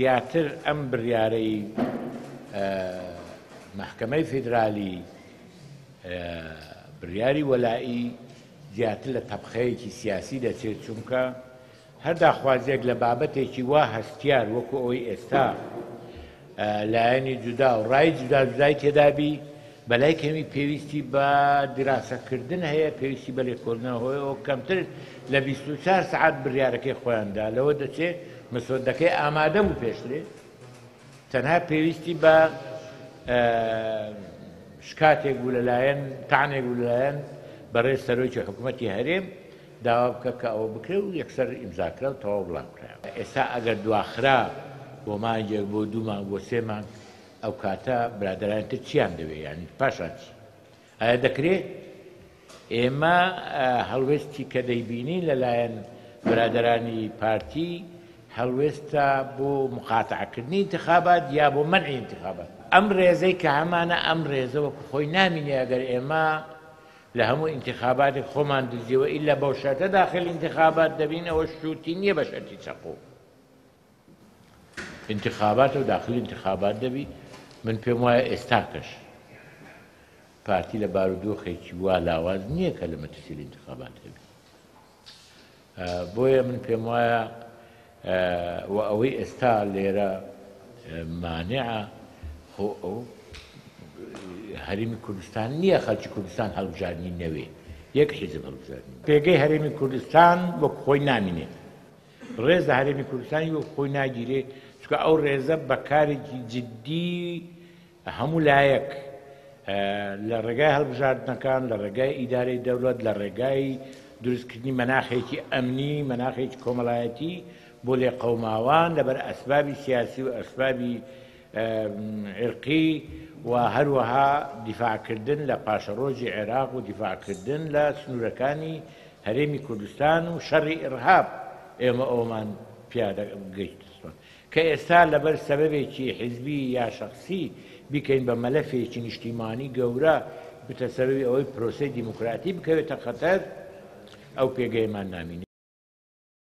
زیاتر ئەم بڕیارەی محکەمەی فیدرالی بڕیاری وەلایی زیاتر لە تەبخەیەکی سیاسی دەچێت چونکە هەر داخوازیێک لە بابەتێکی وا هەستیار وەکو ئەوەی ئێستا لایەنی جودا و ڕای جودا جودای تێدابی بەلای کەمی پێویستی بە دراسەکردن هەیە پێویستی بە لێکۆڵنەوەیەوە کەمتر لە 24 سعات بڕیارەکەی خۆیاندا لەوە دەچێت مەسۆدەکەی ئامادە بوو پێشترێ تەنها پێویستی بە شکاتێک بوو لەلایەن تاانێک بوو لەلایەن بەڕێز سەرۆکی حکوومەتی هەرێم داوا بکە کە ئەوە بکرێ و یەکسەر ئیمزاکرا و تەواو بڵاوکرا ئێستا ئەگەر دواخرا بۆ مانگێک بۆ 2 مانگ بۆ 3 مانگ ئەو کاتە برادرانتر چیان دەوێت یانی پاشان چی ئایا دەکرێت ئێمە هەڵوێستی کە دەیبینی لەلایەن برادرانی پارتی هەڵوێستە بۆ مقاتعکردنی انتخابات یا بۆ منعی انتخابات ئەم ڕێزەی کە هەمانە ئەم ڕێزە وەکو خۆی نامینێ ئەگەر ئێمە لە هەموو انتخاباتێک خۆمان دزیەوە ئیلا بەو شەرتە داخل انتخابات دەبین ئەوە شووتی نییە بە شەرتی چەقۆ انتخابات و داخل انتخابات دەبی من پێم وایە ئێستاکەش پارتی لە بارودۆخێکی وا لاواز نییە کە لە مەترسی انتخابات هەبی بۆیە من پێم وایە و ئەوەی ئێستا لێرە مانعە ئەو هەرێمی کوردستان نییە خەڵکی کوردستان هەڵبژاردنی نەوێ یەک حیزب هەڵبژاردنی پێگەی هەرێمی کوردستان وەک خۆی نامینێ ڕێزە هەرێمی کوردستانی وەک خۆی ناگیرێ چونکە ئەو ڕێزە بەکارێکی جددی هەموو لایەک لە ڕێگای هەڵبژاردنەکان لە ڕێگای ئیدارەی دەوڵەت لە ڕێگای دروستکردنی مەناخێکی ئەمنی مەناخێکی کۆمەڵایەتی بۆ لێ قەوماوان لەبەر ئەسبابی سیاسی و ئەسبابی عێرقی و هەروەها دیفاعکردن لە پاشەڕۆژی عێراق و دیفاعکردن لە سنوورەکانی هەرێمی کوردستان و شەڕی ئیرهاب ئێمە ئەومان پیادە گەیشتمان کە ئێستا لەبەر سەبەبێکی حیزبی یا شەخسی بیکەین بە مەلەفێکی نیشتیمانی گەورە بتە سەبەبی ئەوەی پرۆسەی دیموکراتی بکەوێتە خەتەر ئەو پێگەیمان نامینێ